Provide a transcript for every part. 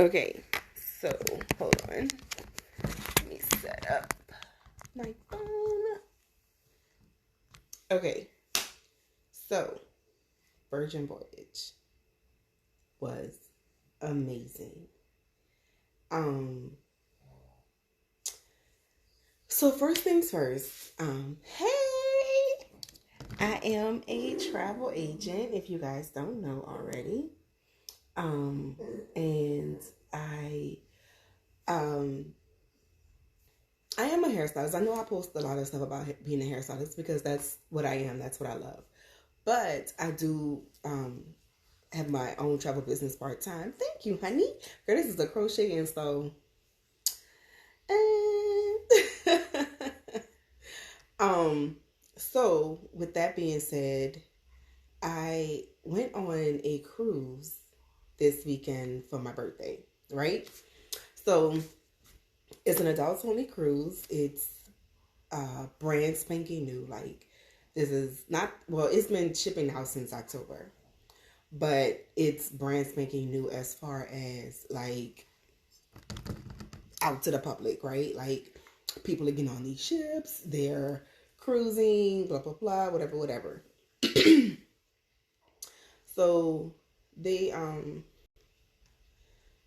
Okay, so hold on. Let me set up my phone. Okay, so Virgin Voyage was amazing. Um, so first things first. Hey, I am a travel agent. If you guys don't know already, and I, um, I am a hairstylist. I know I post a lot of stuff about being a hairstylist because that's what I am. That's what I love. But I do have my own travel business part time. Thank you, honey. Girl, this is a crocheting so. And so with that being said, I went on a cruise this weekend for my birthday, right? So it's an adults only cruise. It's brand spanking new. Like this is not well, it's been shipping now since October. But it's brand spanking new as far as like out to the public, right? Like people are getting on these ships, they're cruising, blah blah blah, whatever, whatever. So they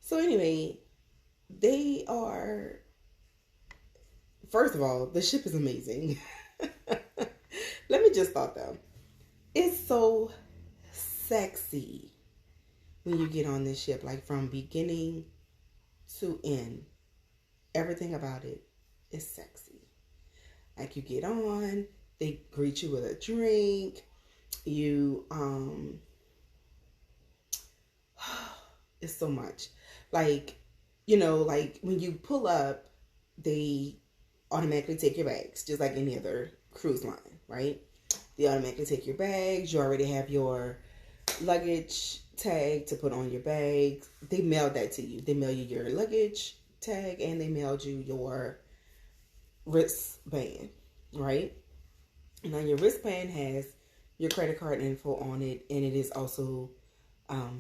so anyway, they are first of all, the ship is amazing. Let me just start though. It's so sexy when you get on this ship, like from beginning to end. Everything about it is sexy. Like you get on, they greet you with a drink. You it's so much. Like, like when you pull up, they automatically take your bags, just like any other cruise line, right? They automatically take your bags. You already have your luggage tag to put on your bags. They mail that to you. They mail you your luggage tag and they mailed you your wristband, right? And on your wristband has your credit card info on it, and it is also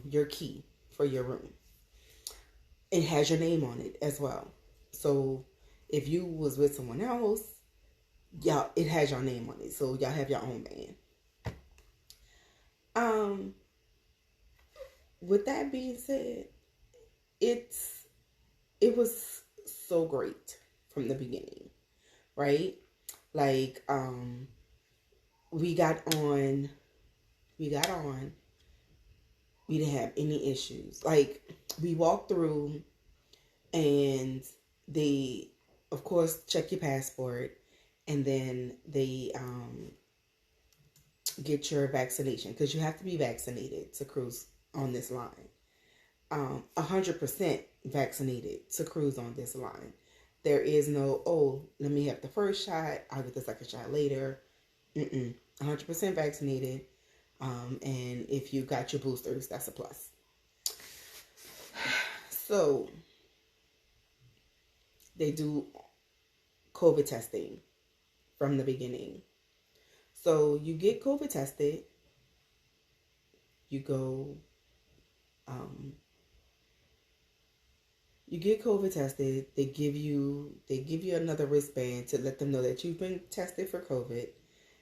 your key for your room. It has your name on it as well. So if you was with someone else, y'all, it has your name on it. So y'all have your own band. With that being said, it was so great from the beginning, right? Like we got on, we didn't have any issues. Like we walked through and they of course check your passport and then they get your vaccination because you have to be vaccinated to cruise on this line. 100% vaccinated to cruise on this line. There is no, oh, let me have the first shot, I'll get the second shot later. 100% vaccinated. And if you got your boosters, that's a plus. So they do COVID testing from the beginning. So you get COVID tested, you go, you get COVID tested. They give you another wristband to let them know that you've been tested for COVID,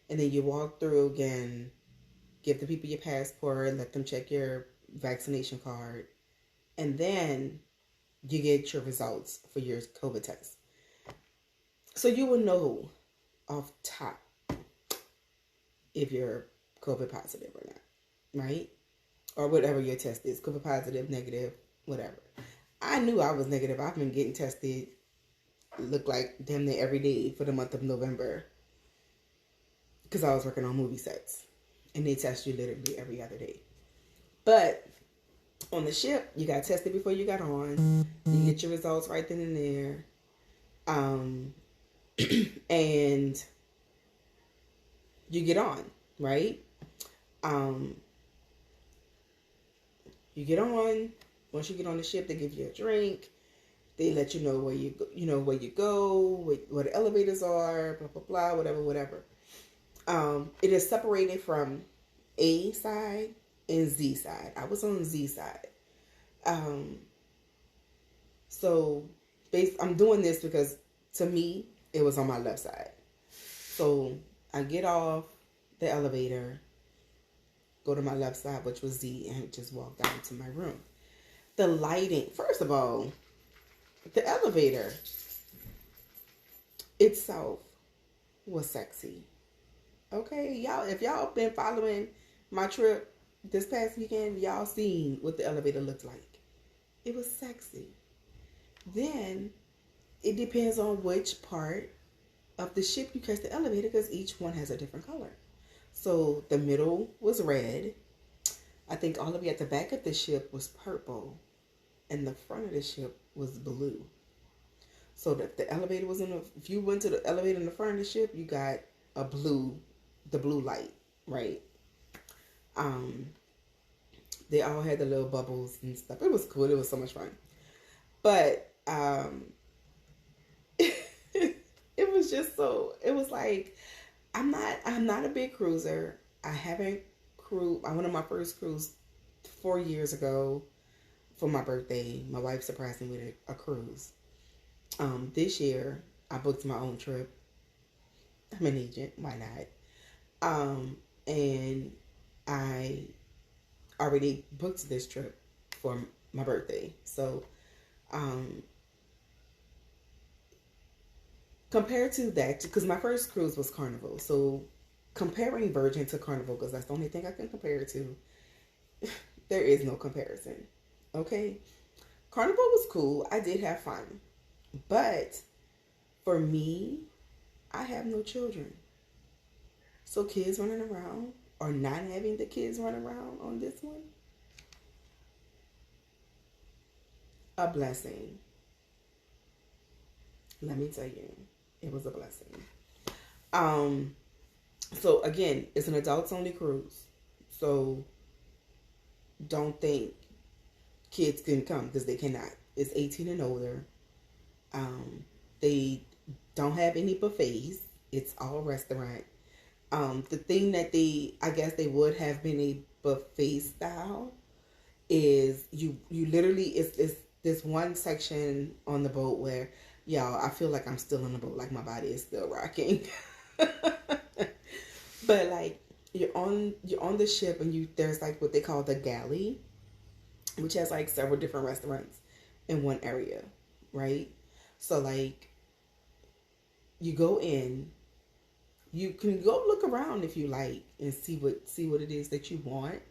and then you walk through again, give the people your passport, let them check your vaccination card, and then you get your results for your COVID test. So you will know off top if you're COVID positive or not, right? Or whatever your test is, COVID positive, negative, whatever. I knew I was negative. I've been getting tested, look like damn near every day for the month of November because I was working on movie sets. And they test you literally every other day. But on the ship, you got tested before you got on. You get your results right then and there. And you get on, right? You get on. Once you get on the ship, they give you a drink. They let you know where you go, where you go, where the elevators are, blah blah blah, whatever. It is separated from A side and Z side. I was on Z side. So I'm doing this because to me, it was on my left side. So I get off the elevator, go to my left side, which was Z, and just walk down to my room. The lighting, first of all, the elevator itself was sexy. Okay, y'all, if y'all been following my trip this past weekend, y'all seen what the elevator looked like. It was sexy. Then it depends on which part of the ship you catch the elevator, because each one has a different color. So the middle was red. I think all the way at the back of the ship was purple, and the front of the ship was blue. So that the elevator was if you went to the elevator in the front of the ship, you got the blue light, right? They all had the little bubbles and stuff. It was cool. It was so much fun. But it was just so, it was like, I'm not a big cruiser. I haven't cruised. I went on my first cruise 4 years ago for my birthday. My wife surprised me with a cruise. This year I booked my own trip. I'm an agent, why not? And I already booked this trip for my birthday. So compared to that, because my first cruise was Carnival, so comparing Virgin to Carnival, because that's the only thing I can compare it to, there is no comparison. Okay, Carnival was cool. I did have fun, but for me, I have no children, so kids running around or not having the kids run around on this one, a blessing. Let me tell you, it was a blessing. So again, it's an adults only cruise. So don't think kids can come, because they cannot. It's 18 and older. They don't have any buffets. It's all restaurant. The thing that I guess they would have been a buffet style is you literally, it's this one section on the boat where, y'all, I feel like I'm still on the boat, like my body is still rocking. But like you're on the ship, and there's like what they call the galley, which has like several different restaurants in one area, right? So like you go in, you can go look around if you like and see what it is that you want,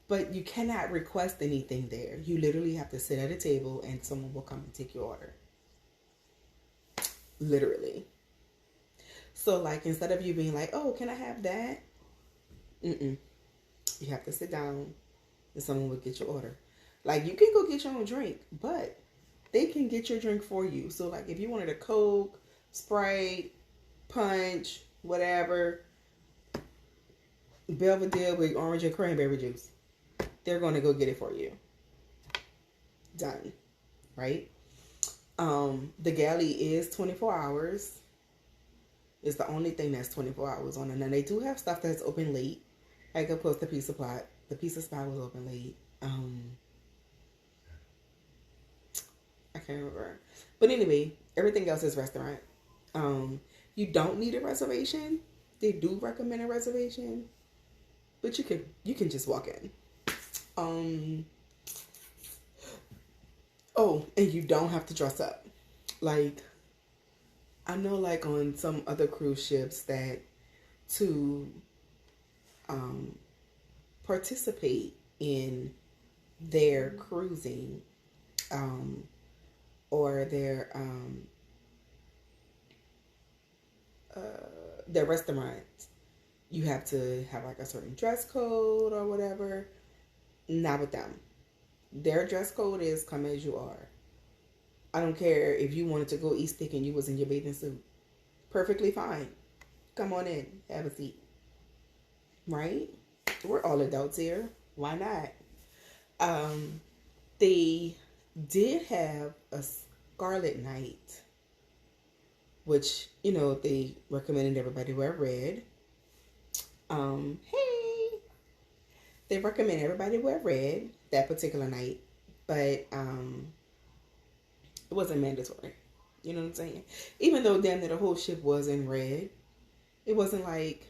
but you cannot request anything there. You literally have to sit at a table and someone will come and take your order. Literally. So like instead of you being like, oh, can I have that? You have to sit down and someone will get your order. Like you can go get your own drink, but they can get your drink for you. So like if you wanted a Coke, Sprite, Punch, whatever, Belvedere with orange and cranberry juice, they're going to go get it for you. Done. Right? The galley is 24 hours. It's the only thing that's 24 hours on it. Now they do have stuff that's open late. Like of course the pizza spot was open late. I can't remember. But anyway, everything else is restaurant. You don't need a reservation. They do recommend a reservation, but you can just walk in. Oh, and you don't have to dress up. Like I know, like on some other cruise ships, that to participate in their cruising or their restaurants, you have to have like a certain dress code or whatever. Not with them. Their dress code is come as you are. I don't care if you wanted to go eat steak and you was in your bathing suit. Perfectly fine. Come on in. Have a seat. Right? We're all adults here. Why not? They did have a Scarlet Night, which, they recommended everybody wear red. Hey! They recommend everybody wear red that particular night. But, It wasn't mandatory. You know what I'm saying? Even though damn near the whole ship was in red, it wasn't like,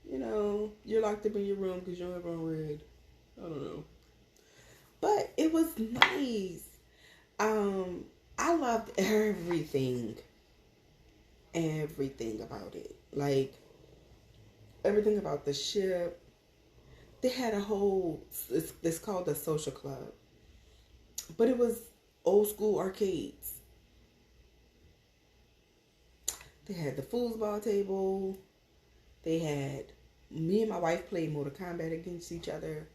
you're locked up in your room because you don't have on red. I don't know. But it was nice. I loved everything about it. Like, everything about the ship. They had a whole, it's called the social club. But it was old school arcades. They had the foosball table. They had, me and my wife played Mortal Kombat against each other.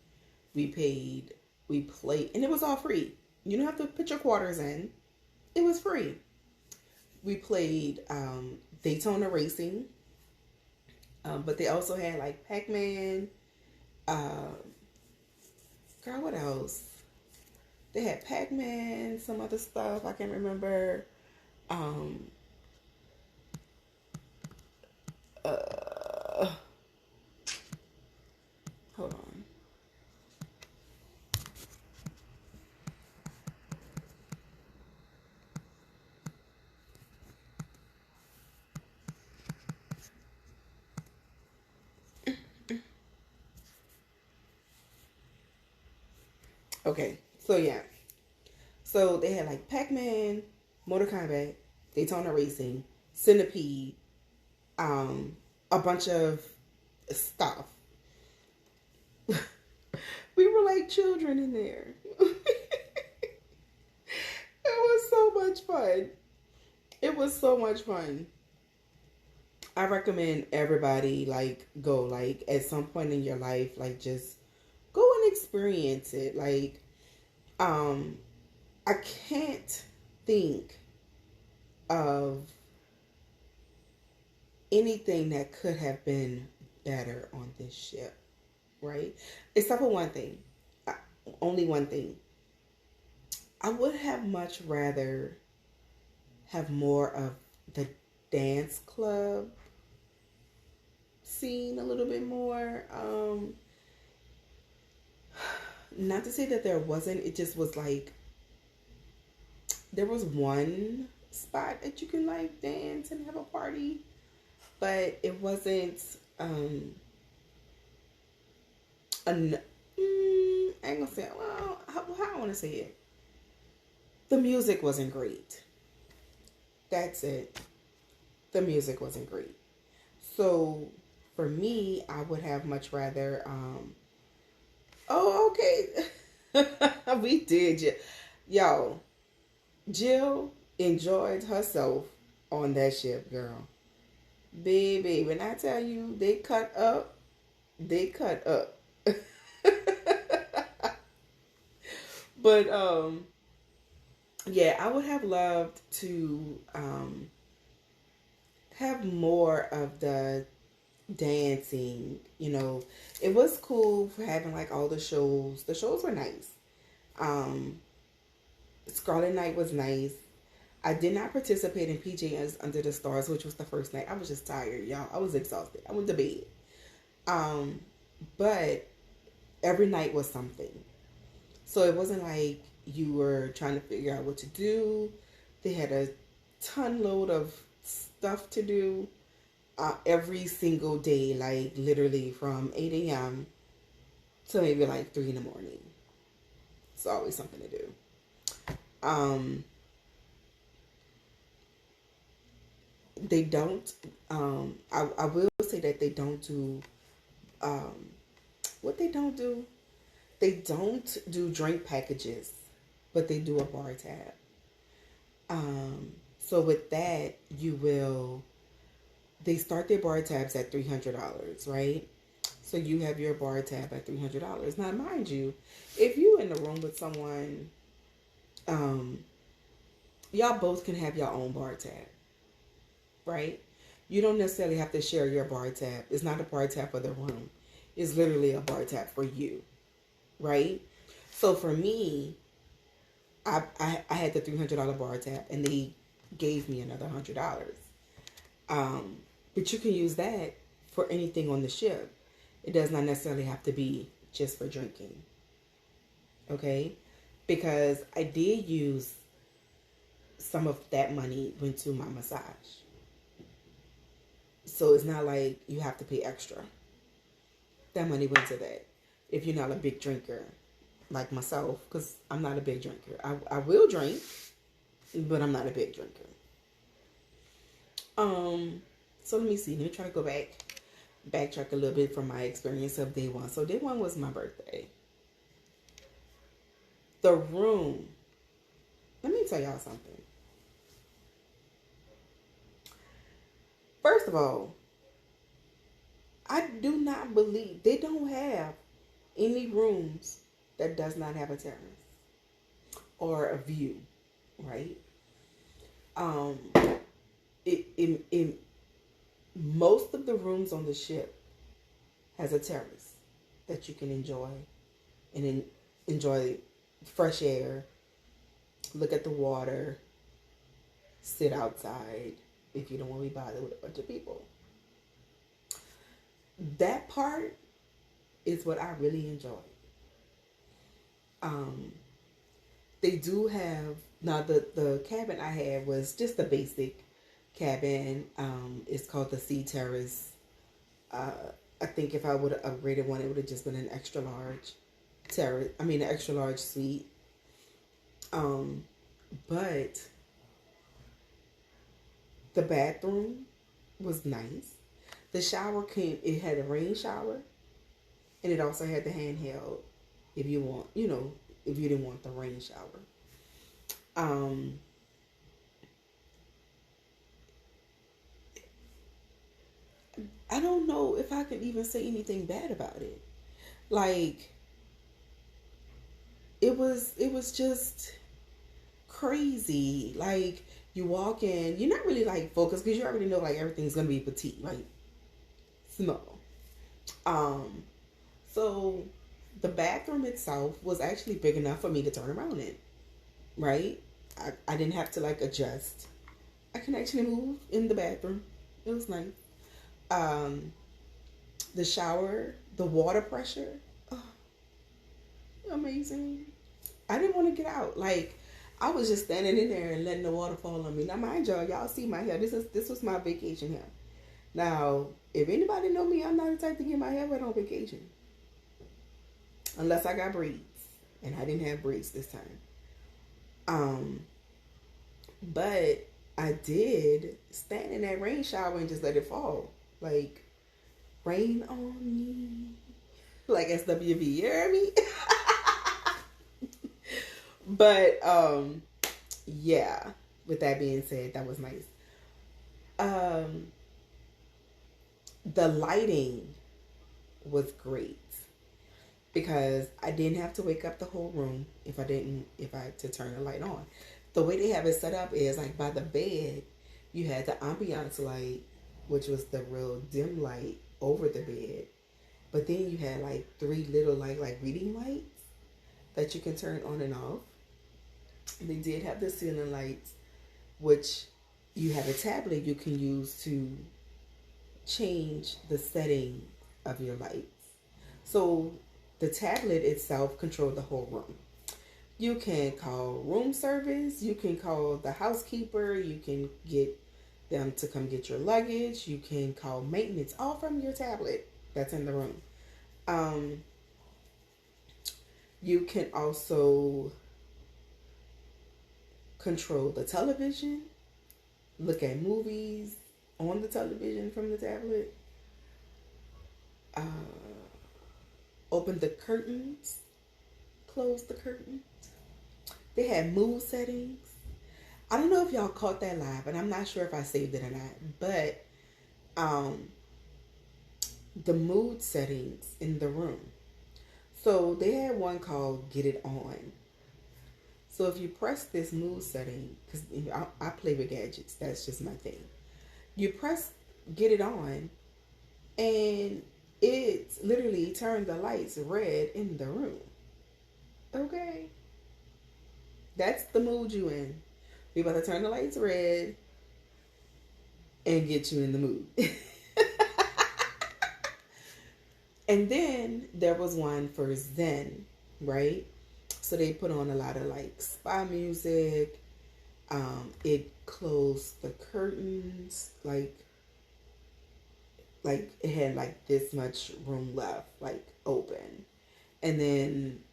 We played, and it was all free. You don't have to put your quarters in. It was free. We played Daytona Racing. But they also had like Pac-Man. Girl, what else? They had Pac-Man, some other stuff. I can't remember. Hold on. Okay, so yeah. So they had like Pac-Man, Mortal Kombat, Daytona Racing, Centipede, a bunch of stuff. We were like children in there. It was so much fun. It was so much fun. I recommend everybody like go like at some point in your life, like just go and experience it. Like, I can't think of anything that could have been better on this ship, right? Except for one thing. Only one thing. I would have much rather have more of the dance club scene a little bit more. Not to say that there wasn't, it just was like, there was one spot that you can like dance and have a party, but it wasn't, I ain't gonna say, well, how I want to say it. The music wasn't great. That's it. The music wasn't great. So for me, I would have much rather, oh, okay. We did. Yo, Jill enjoyed herself on that ship, girl. Baby, when I tell you they cut up, they cut up. But, yeah, I would have loved to have more of the dancing. It was cool for having like all the shows. The shows were nice. Scarlet Night was nice. I did not participate in PJs Under the Stars, which was the first night. I was just tired, y'all. I was exhausted. I went to bed. But every night was something. So it wasn't like you were trying to figure out what to do. They had a ton load of stuff to do every single day, like literally from 8 a.m. to maybe like 3 in the morning. It's always something to do. They don't, I will say that they don't do, what they don't do? They don't do drink packages, but they do a bar tab. So with that, they start their bar tabs at $300, right? So you have your bar tab at $300. Now, mind you, if you're in the room with someone, y'all both can have your own bar tab, right? You don't necessarily have to share your bar tab. It's not a bar tab for the room. It's literally a bar tab for you, right? So for me, I had the $300 bar tab, and they gave me another $100. But you can use that for anything on the ship. It does not necessarily have to be just for drinking. Okay? because I did use some of that money went to my massage. So it's not like you have to pay extra. That money went to that. If you're not a big drinker like myself, because I'm not a big drinker. I will drink, but I'm not a big drinker. So let me see. Let me try to go backtrack a little bit from my experience of day one. So day one was my birthday. The room. Let me tell y'all something. First of all, I do not believe they don't have any rooms that does not have a terrace or a view, right? In most of the rooms on the ship has a terrace that you can enjoy and enjoy fresh air, look at the water, sit outside if you don't want to be bothered with a bunch of people. That part is what I really enjoy. They do have, now the cabin I had was just a basic cabin. It's called the Sea Terrace. I think if I would have upgraded one, it would have just been an extra large terrace. I mean, an extra large suite. But the bathroom was nice. The shower it had a rain shower, and it also had the handheld if you want, if you didn't want the rain shower. I don't know if I could even say anything bad about it. Like, it was just crazy. Like, you walk in, you're not really like focused because you already know like everything's gonna be petite, like small. So the bathroom itself was actually big enough for me to turn around in, right? I didn't have to like adjust. I can actually move in the bathroom. It was nice. The shower, the water pressure, amazing. I didn't want to get out. Like, I was just standing in there and letting the water fall on me. Now, mind y'all see my hair. This was my vacation hair. Now, if anybody know me, I'm not the type to get my hair wet on vacation. Unless I got braids. And I didn't have braids this time. But I did stand in that rain shower and just let it fall. Like, rain on me. Like SWV, you hear me? But, yeah. With that being said, that was nice. The lighting was great because I didn't have to wake up the whole room if I had to turn the light on. The way they have it set up is like by the bed, you had the ambiance light, which was the real dim light over the bed. But then you had like 3 little like reading lights that you can turn on and off. They did have the ceiling lights, which you have a tablet you can use to change the setting of your lights. So the tablet itself controlled the whole room. You can call room service, you can call the housekeeper, you can get them to come get your luggage, you can call maintenance, all from your tablet that's in the room. You can also control the television, look at movies on the television from the tablet, open the curtains, close the curtains. They had mood settings. I don't know if y'all caught that live, and I'm not sure if I saved it or not, but the mood settings in the room. So they had one called Get It On. So if you press this mood setting, because I play with gadgets, that's just my thing. You press Get It On, and it literally turned the lights red in the room. Okay. That's the mood you in. We about to turn the lights red and get you in the mood. And then there was one for Zen, right? So they put on a lot of like spa music. It closed the curtains, like it had like this much room left, like open. And then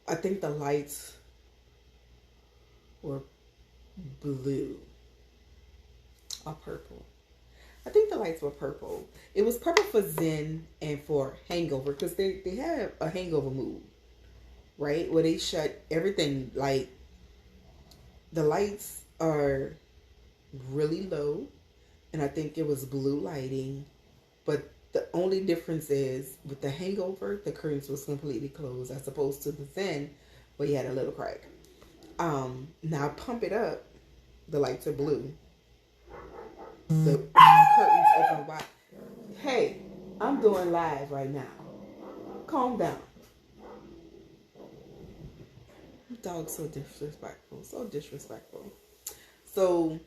I think the lights were blue or purple. I think the lights were purple. It was purple for Zen and for Hangover, because they have a hangover mood, right? Where they shut everything, like the lights are really low, and I think it was blue lighting. But the only difference is with the Hangover, the curtains was completely closed, as opposed to the Zen, where you had a little crack. Now Pump It Up, the lights are blue. The curtains open wide. Hey, I'm doing live right now. Calm down. Dog's so disrespectful. So disrespectful. So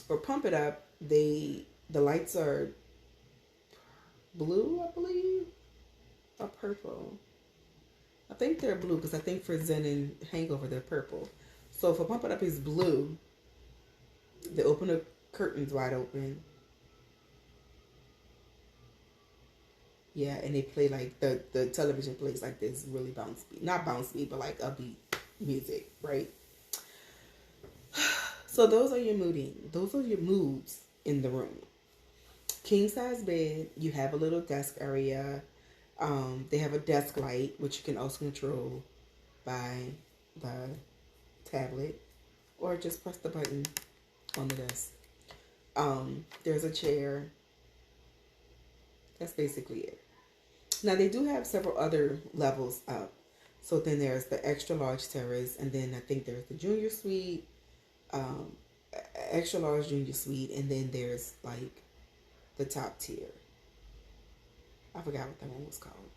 for Pump It Up, the lights are blue, I believe, or purple. I think they're blue, because I think for Zen and Hangover they're purple. So for Pump It Up is blue. They open the curtains wide open. Yeah, and they play like the television plays like this really bounce beat. Not bounce beat, but like upbeat music, right? So those are your moods in the room. King size bed, you have a little desk area. They have a desk light, which you can also control by the tablet, or just press the button on the desk. There's a chair. That's basically it. Now they do have several other levels up. So then there's the extra large terrace, and then I think there's the junior suite, extra large junior suite, and then there's like the top tier. I forgot what that one was called.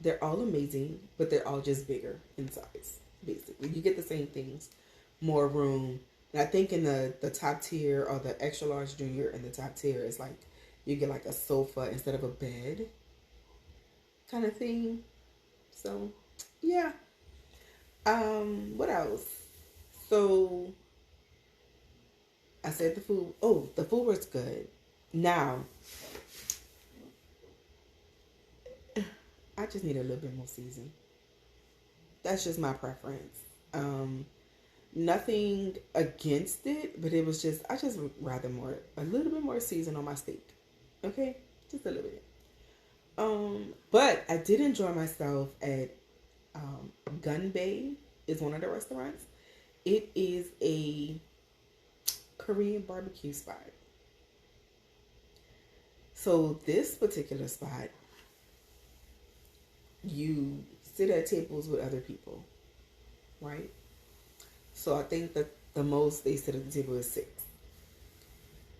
They're all amazing, but they're all just bigger in size. Basically, you get the same things, more room. And I think in the top tier, or the extra large junior and the top tier, is like you get like a sofa instead of a bed kind of thing. So yeah. What else? So I said the food. Oh, the food was good. Now I just need a little bit more season. That's just my preference. Nothing against it, but it was just, I just would rather a little bit more season on my steak. Okay? Just a little bit. But I did enjoy myself at Gun Bay is one of the restaurants. It is a Korean barbecue spot. So this particular spot, you sit at tables with other people, right? So I think that the most they sit at the table is 6.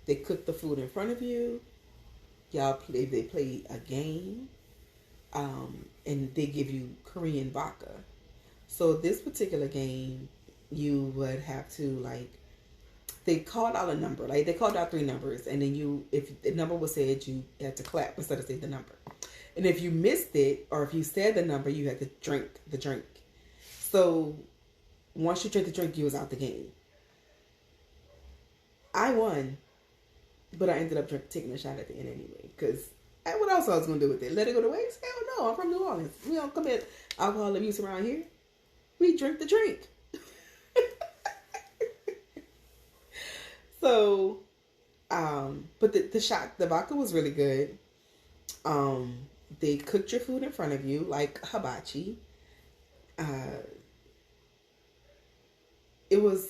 They cook the food in front of you. They play a game, and they give you Korean vodka. So this particular game, you would have to they called out a number, like they called out 3 numbers, and then if the number was said, you had to clap instead of say the number. And if you missed it, or if you said the number, you had to drink the drink. So once you drink the drink, you was out the game. I won, but I ended up taking a shot at the end anyway. Because what else I was going to do with it? Let it go to waste? Hell no, I'm from New Orleans. We don't commit alcohol abuse around here. We drink the drink. So, but the vodka was really good. They cooked your food in front of you, like hibachi. It was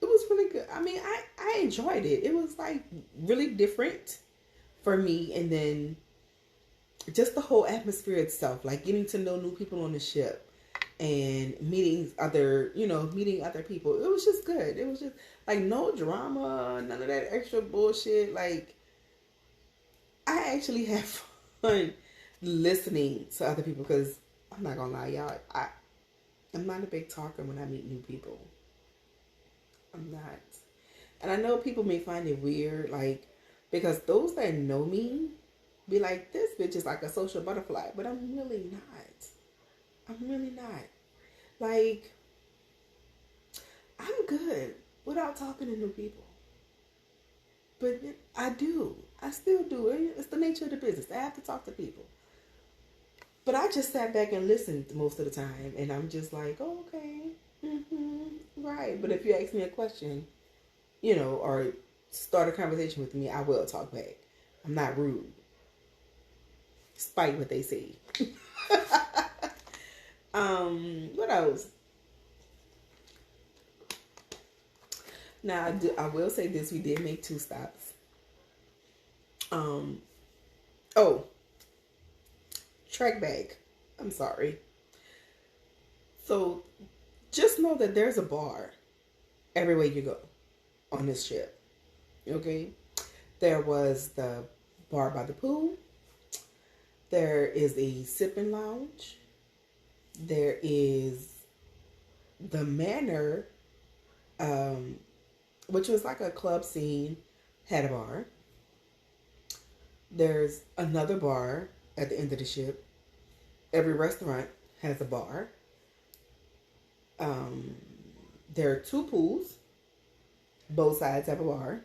really good. I mean, I enjoyed it. It was like really different for me, and then just the whole atmosphere itself, like getting to know new people on the ship and meeting other people. It was just good. It was just like no drama, none of that extra bullshit. Like I actually have fun listening to other people, because I'm not gonna lie, y'all, I'm not a big talker when I meet new people. I'm not. And I know people may find it weird, like, because those that know me, be like, this bitch is like a social butterfly, but I'm really not. I'm really not. Like, I'm good without talking to new people. But I do. I still do. It's the nature of the business. I have to talk to people. But I just sat back and listened most of the time. And I'm just like, oh, okay. Right. But if you ask me a question, or start a conversation with me, I will talk back. I'm not rude. Despite what they say. What else? Now, I will say this. We did make 2 stops. Trek bag. I'm sorry. So, just know that there's a bar everywhere you go on this ship. Okay? There was the bar by the pool. There is a sipping lounge. There is the Manor, which was like a club scene, had a bar. There's another bar at the end of the ship. Every restaurant has a bar. There are 2 pools. Both sides have a bar.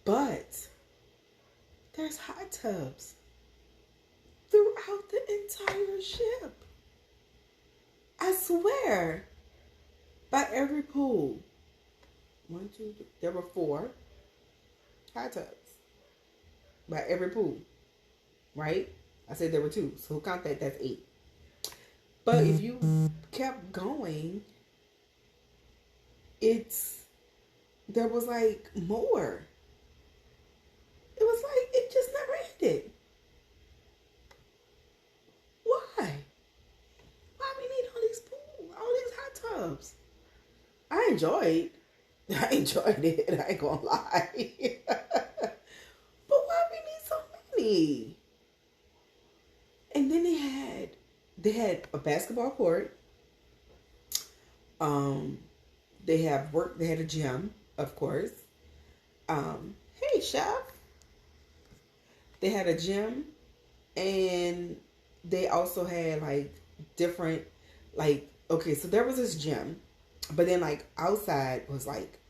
But there's hot tubs throughout the entire ship. I swear. By every pool. 1, 2, 3. There were 4 hot tubs. By every pool. Right? I said there were 2. So count that. That's 8. But if you kept going, there was like more. It was like it just never ended. Why? Why we need all these hot tubs? I enjoyed it. I ain't gonna lie. But why we need so many? And then they had a basketball court. They had a gym, of course. Hey, chef. They had a gym, and they also had like different, like, okay, so there was this gym, but then like outside was like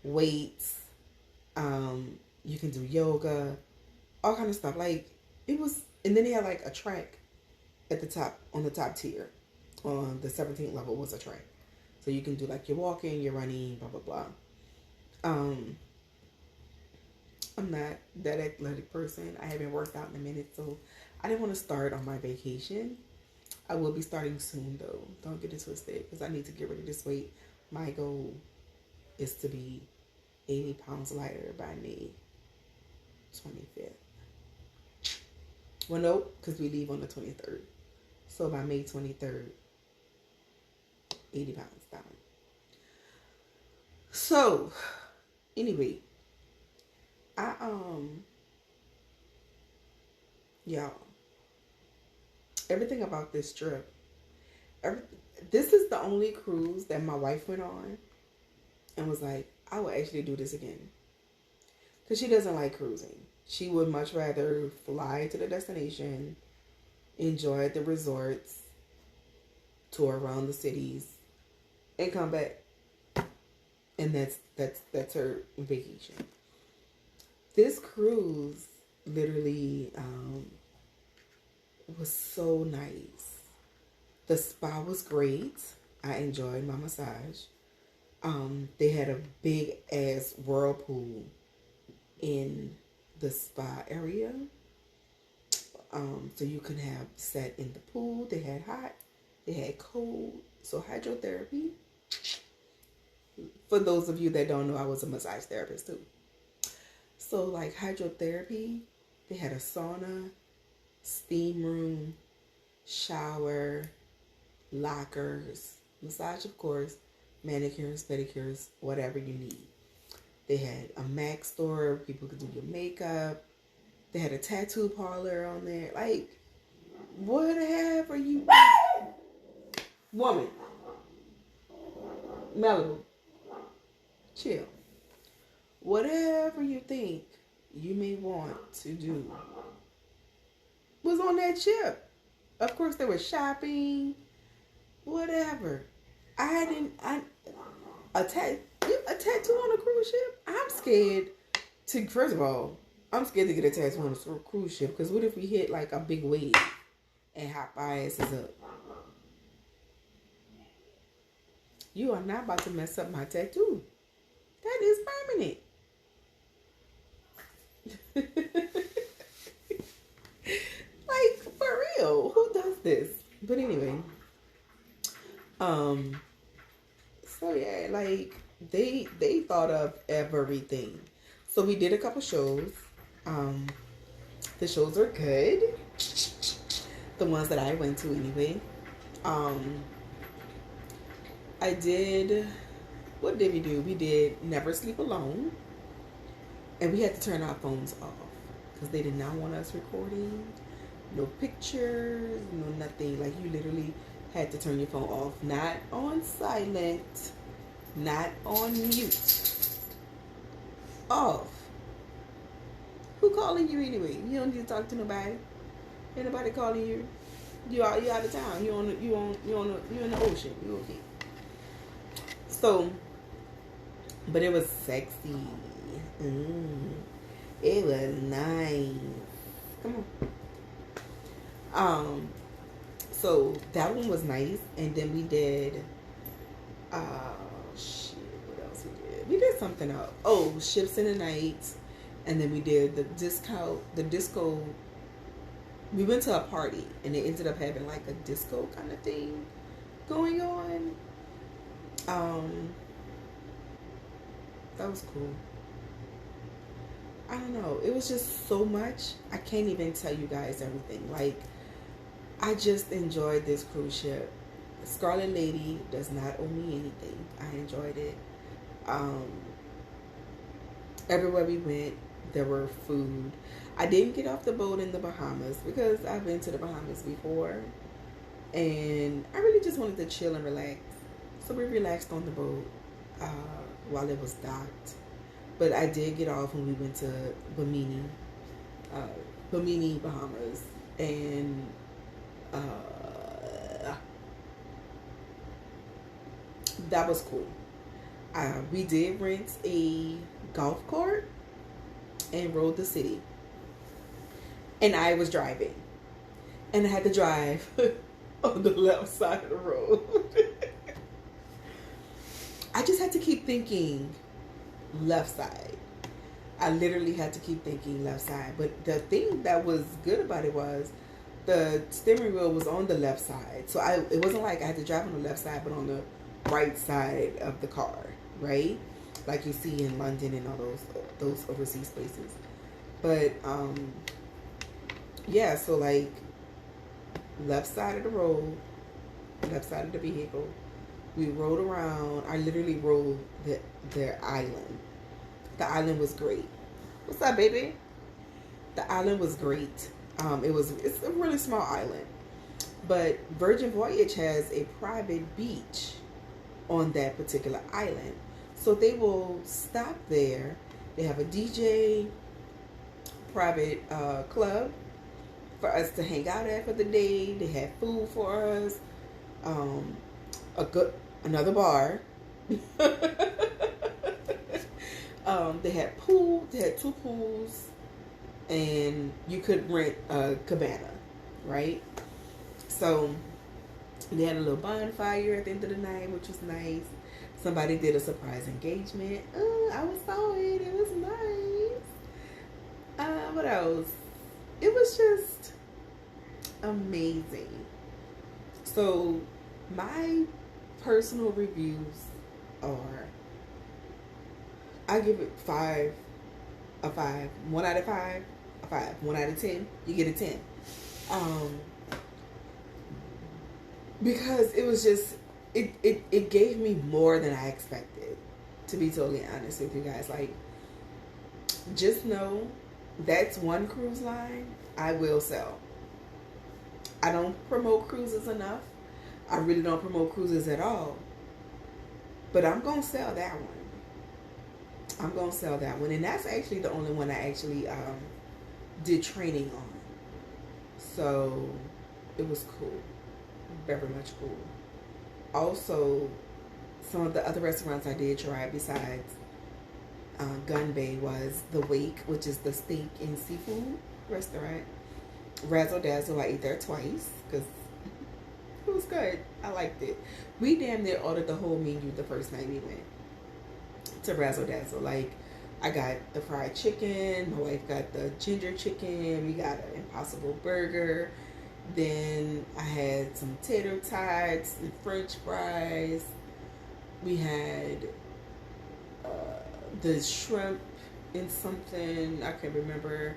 weights. You can do yoga, all kind of stuff. Like it was, and then they had like a track at the top, on the top tier. On the 17th level was a track. So you can do like your walking, your running, blah, blah, blah. I'm not that athletic person. I haven't worked out in a minute, so I didn't want to start on my vacation. I will be starting soon, though. Don't get it twisted, because I need to get rid of this weight. My goal is to be 80 pounds lighter by May 25th. Well, no, because we leave on the 23rd. So by May 23rd, 80 pounds down. So, anyway, y'all, everything about this trip, this is the only cruise that my wife went on and was like, I would actually do this again. Because she doesn't like cruising. She would much rather fly to the destination, enjoy the resorts, tour around the cities, and come back. And that's her vacation. This cruise literally was so nice. The spa was great. I enjoyed my massage. They had a big ass whirlpool in the spa area. So you can have sat in the pool. They had hot, they had cold. So hydrotherapy. For those of you that don't know, I was a massage therapist too. So like hydrotherapy, they had a sauna, steam room, shower, lockers, massage of course, manicures, pedicures, whatever you need. They had a Mac store where people could do your makeup. They had a tattoo parlor on there. Like, whatever you woman. Malibu. Chill. Whatever you think you may want to do was on that ship. Of course, there was shopping, whatever. I didn't. A tattoo on a cruise ship. I'm scared to. First of all, I'm scared to get a tattoo on a cruise ship because what if we hit like a big wave and hop our asses up? You are not about to mess up my tattoo. That is permanent. Like, for real. Who does this? But anyway. So yeah, like they thought of everything. So we did a couple shows. The shows are good. The ones that I went to anyway. I did, what did we do? We did Never Sleep Alone. And we had to turn our phones off because they did not want us recording. No pictures, no nothing. Like, you literally had to turn your phone off. Not on silent, not on mute. Off. Who calling you anyway? You don't need to talk to nobody. Ain't nobody calling you. You out of town. You in the ocean. You okay? So, but it was sexy. It was nice. Come on. So that one was nice, and then we did. What else we did? We did something else. Oh, Ships in the Night, and then we did the disco. We went to a party, and it ended up having like a disco kind of thing going on. That was cool. I don't know. It was just so much. I can't even tell you guys everything. Like, I just enjoyed this cruise ship. Scarlet Lady does not owe me anything. I enjoyed it. Everywhere we went, there were food. I didn't get off the boat in the Bahamas because I've been to the Bahamas before. And I really just wanted to chill and relax. So we relaxed on the boat while it was docked. But I did get off when we went to Bimini, Bahamas. And that was cool. We did rent a golf cart and rode the city. And I was driving. And I had to drive on the left side of the road. I just had to keep thinking left side. I literally had to keep thinking left side. But the thing that was good about it was the steering wheel was on the left side. So it wasn't like I had to drive on the left side, but on the right side of the car, right? Like you see in London and all those overseas places. But yeah, so like left side of the road, left side of the vehicle. We rode around. I literally rode the island. The island was great. What's up, baby? The island was great. It's a really small island. But Virgin Voyage has a private beach on that particular island. So they will stop there. They have a DJ, private club for us to hang out at for the day. They had food for us. Another bar. They had pool. They had 2 pools, and you could rent a cabana, right? So they had a little bonfire at the end of the night, which was nice. Somebody did a surprise engagement. I saw it. It was nice. What else? It was just amazing. So my personal reviews are, I give it 5, a 5. 1 out of 5, a 5. 1 out of 10, you get a 10. Because it was just, it gave me more than I expected, to be totally honest with you guys. Like, just know that's one cruise line I will sell. I don't promote cruises enough. I really don't promote cruises at all. But I'm going to sell that one. I'm gonna sell that one, and that's actually the only one I actually did training on. So it was cool, very much cool. Also, some of the other restaurants I did try besides Gun Bay was the Wake, which is the steak and seafood restaurant. Razzle Dazzle, I ate there twice because it was good. I liked it. We damn near ordered the whole menu the first night we went to Razzle Dazzle. Like, I got the fried chicken, my wife got the ginger chicken, we got an Impossible Burger, then I had some tater tots and French fries. We had the shrimp in something, I can't remember.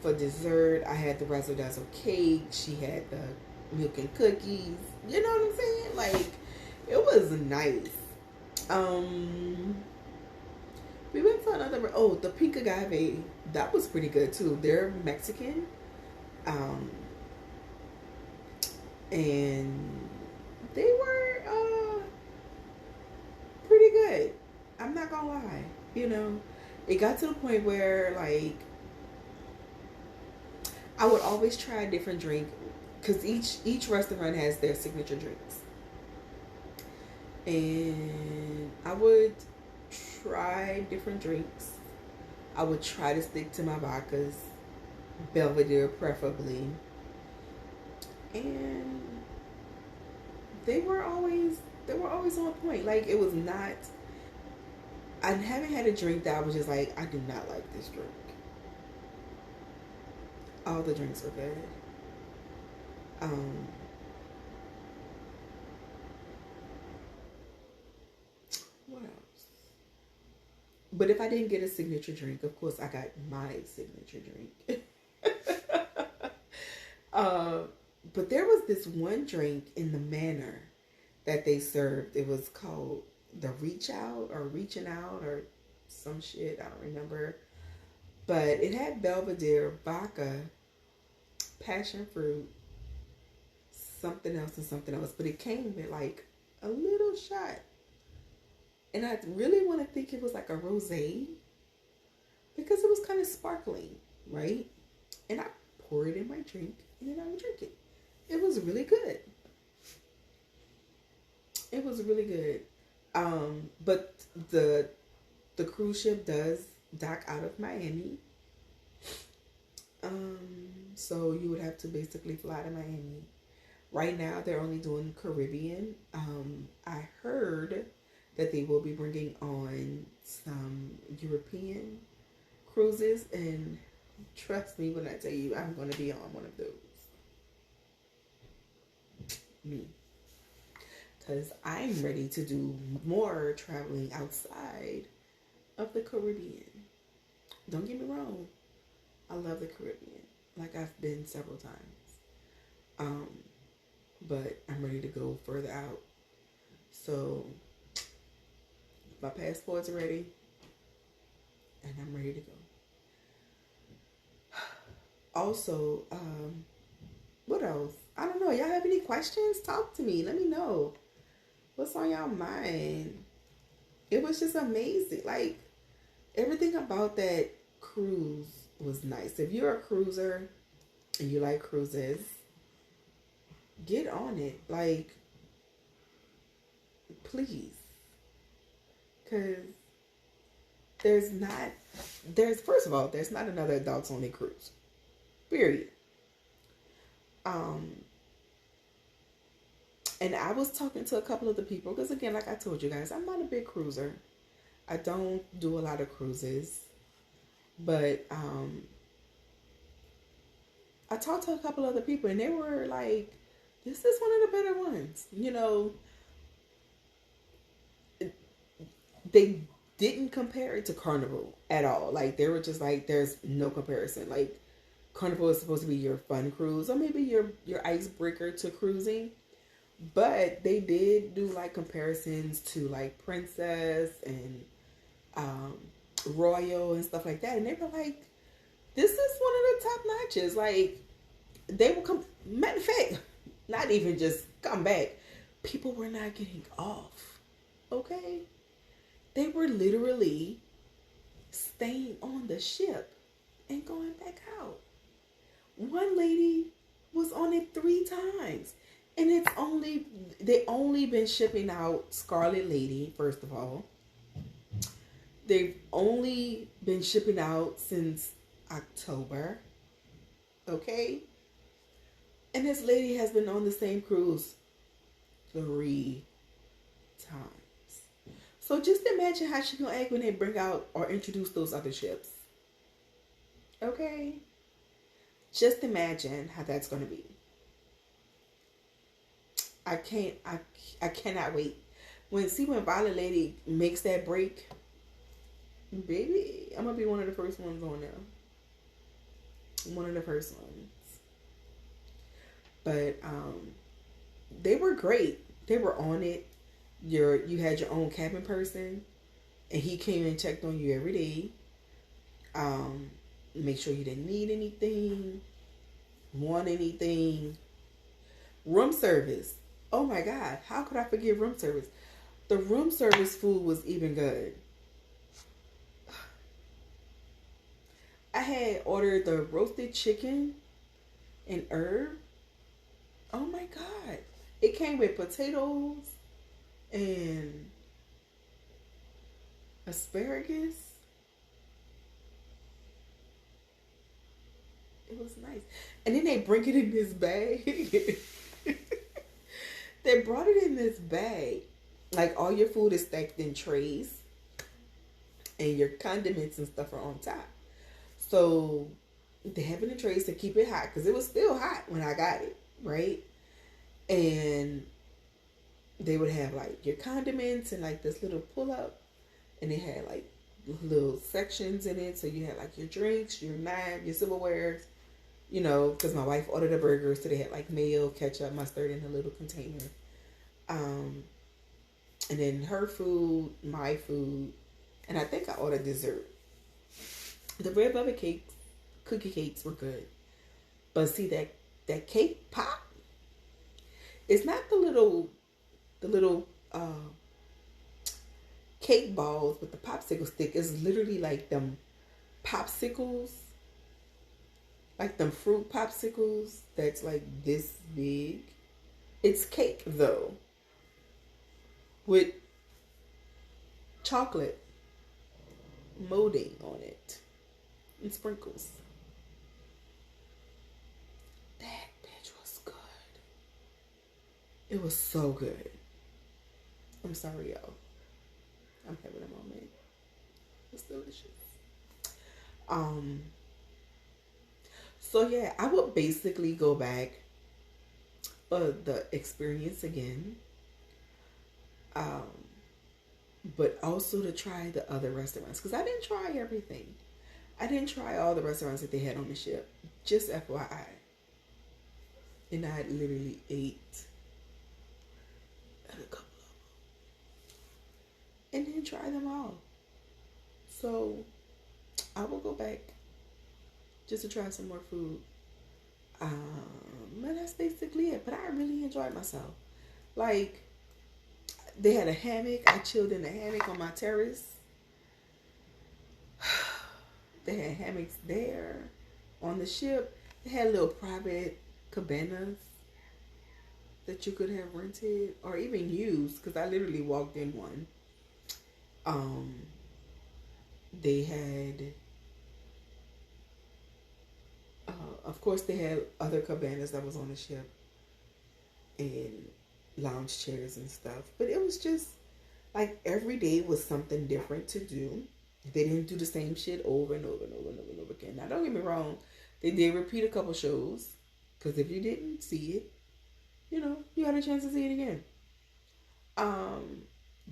For dessert, I had the Razzle Dazzle cake. She had the milk and cookies. You know what I'm saying? Like, it was nice. We went to another. The Pink Agave. That was pretty good too. They're Mexican. And they were pretty good. I'm not gonna lie. It got to the point where, like, I would always try a different drink because each restaurant has their signature drinks, and I would try different drinks. I would try to stick to my vodkas, Belvedere preferably, and they were always on point. Like, it was not. I haven't had a drink that I was just like, I do not like this drink. All the drinks were good. What else? But if I didn't get a signature drink, of course I got my signature drink. But there was this one drink in the manor that they served. It was called the Reach Out or Reaching Out or some shit. I don't remember. But it had Belvedere, vodka, passion fruit, something else and something else. But it came with like a little shot. And I really want to think it was like a rosé because it was kind of sparkling, right? And I pour it in my drink and then I would drink it. It was really good. It was really good. But the cruise ship does dock out of Miami. So you would have to basically fly to Miami. Right now they're only doing Caribbean. I heard that they will be bringing on some European cruises, and trust me when I tell you I'm going to be on one of those. Me. Because I'm ready to do more traveling outside of the Caribbean. Don't get me wrong. I love the Caribbean. Like, I've been several times. But I'm ready to go further out. So, my passport's ready. And I'm ready to go. Also, what else? I don't know. Y'all have any questions? Talk to me. Let me know. What's on y'all mind? It was just amazing. Like, everything about that cruise was nice. If you're a cruiser and you like cruises, get on it. Like, please. Because first of all, there's not another adults only cruise. Period. And I was talking to a couple of the people, because again, like I told you guys, I'm not a big cruiser. I don't do a lot of cruises. But I talked to a couple other people, and they were like, this is one of the better ones. They didn't compare it to Carnival at all. Like, they were just like, there's no comparison. Like, Carnival is supposed to be your fun cruise, or maybe your icebreaker to cruising. But they did do like comparisons to like Princess and Royal and stuff like that. And they were like, this is one of the top notches. Like, they will come, matter of fact, not even just come back. People were not getting off. Okay? They were literally staying on the ship and going back out. One lady was on it 3 times. And they only been shipping out Scarlet Lady, first of all. They've only been shipping out since October. Okay? And this lady has been on the same cruise 3 times. So just imagine how she's gonna act when they bring out or introduce those other ships. Okay? Just imagine how that's gonna be. I cannot wait. When Violet Lady makes that break, baby, I'm gonna be one of the first ones on there. One of the first ones. But they were great. They were on it. You had your own cabin person, and he came and checked on you every day. Make sure you didn't need anything, want anything. Room service. Oh my God, how could I forget room service? The room service food was even good. I had ordered the roasted chicken and herb. Oh my God. It came with potatoes and asparagus. It was nice. And then they bring it in this bag. They brought it in this bag. Like all your food is stacked in trays. And your condiments and stuff are on top. So they have it in trays to keep it hot. Because it was still hot when I got it. Right? And they would have like your condiments and like this little pull up. And they had like little sections in it. So you had like your drinks, your knife, your silverware. You know, because my wife ordered a burger, so they had like mayo, ketchup, mustard in a little container. And then her food, my food, and I think I ordered dessert. The red velvet cakes, cookie cakes were good. But see that cake pop, it's not the little cake balls with the popsicle stick. It's literally like them popsicles. Like them fruit popsicles that's like this big. It's cake though. With chocolate molding on it. And sprinkles. That bitch was good. It was so good. I'm sorry, y'all. I'm having a moment. It's delicious. So yeah, I would basically go back for the experience again. But also to try the other restaurants. Because I didn't try everything. I didn't try all the restaurants that they had on the ship. Just FYI. And I literally ate at a couple of them. And then try them all. So I will go back just to try some more food. But that's basically it. But I really enjoyed myself. Like, they had a hammock. I chilled in the hammock on my terrace. They had hammocks there on the ship. They had little private cabanas that you could have rented or even used, because I literally walked in one. They had, of course, they had other cabanas that was on the ship and lounge chairs and stuff. But it was just like every day was something different to do. They didn't do the same shit over and over and over and over and over again. Now, don't get me wrong. They did repeat a couple shows. Because if you didn't see it, you know, you had a chance to see it again.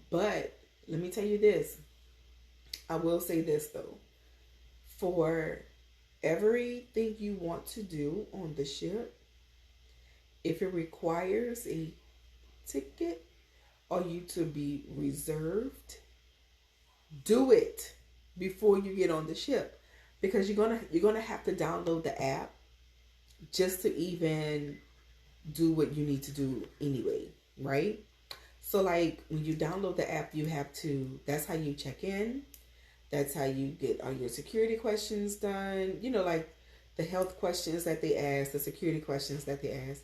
But let me tell you this. I will say this, though. For everything you want to do on the ship, if it requires a ticket or you to be reserved, do it before you get on the ship, because you're gonna have to download the app just to even do what you need to do anyway, right? So like when you download the app, you have to, that's how you check in. That's how you get all your security questions done. You know, like the health questions that they ask, the security questions that they ask.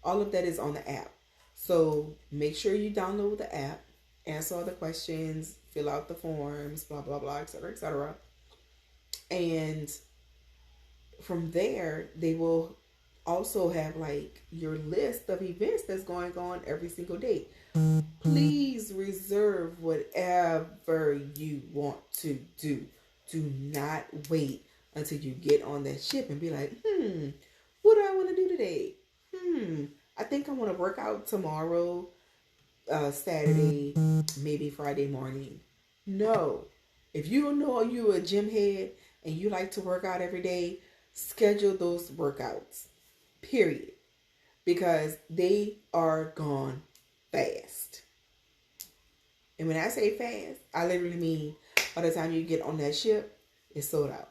All of that is on the app. So make sure you download the app, answer all the questions, fill out the forms, blah, blah, blah, etc., etc. And from there, they will also have like your list of events that's going on every single day. Please reserve whatever you want to do. Do not wait until you get on that ship and be like, what do I want to do today? I think I want to work out tomorrow, Saturday, maybe Friday morning. No. If you know you're a gym head and you like to work out every day, schedule those workouts. Period. Because they are gone fast. And when I say fast, I literally mean by the time you get on that ship, it's sold out.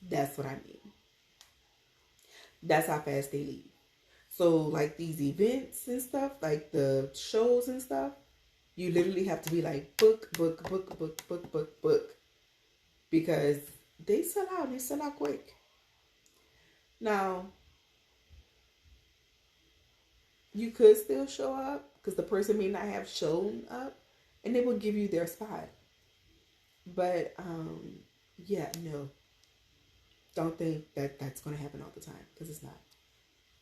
That's what I mean. That's how fast they leave. So like these events and stuff, like the shows and stuff, you literally have to be like book. Because they sell out. They sell out quick. Now, you could still show up because the person may not have shown up and they will give you their spot. But yeah, no. Don't think that that's going to happen all the time because it's not.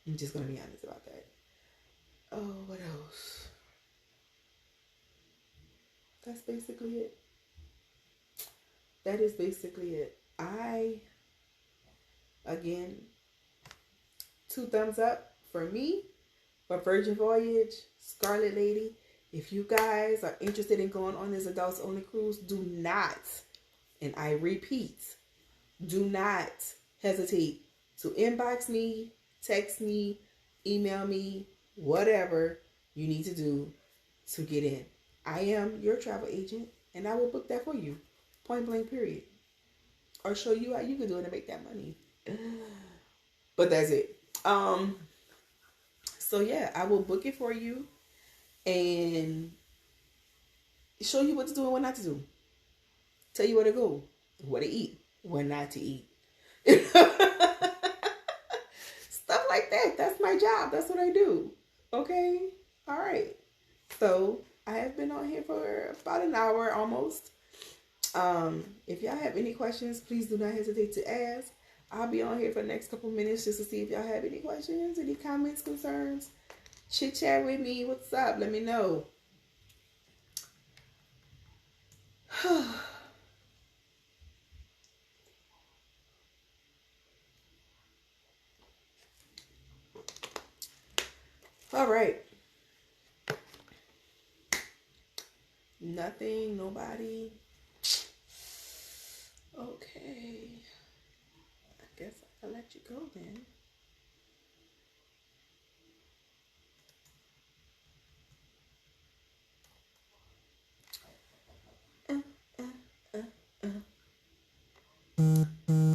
I'm just going to be honest about that. Oh, what else? That's basically it. That is basically it. Again, 2 thumbs up for me. For Virgin Voyage, Scarlet Lady, if you guys are interested in going on this adults only cruise, do not, and I repeat, do not hesitate to inbox me, text me, email me, whatever you need to do to get in. I am your travel agent and I will book that for you. Point blank period. Or show you how you can do it and make that money. But that's it. So yeah, I will book it for you and show you what to do and what not to do. Tell you where to go, what to eat, what not to eat. Stuff like that. That's my job. That's what I do. Okay? All right. So I have been on here for about an hour almost. If y'all have any questions, please do not hesitate to ask. I'll be on here for the next couple minutes just to see if y'all have any questions, any comments, concerns. Chit chat with me. What's up? Let me know. All right. Nothing, nobody. Okay. I guess I'll let you go then.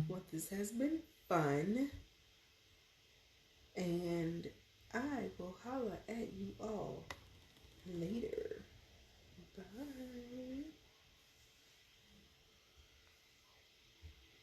Well, this has been fun. And I will holler at you all later. Bye.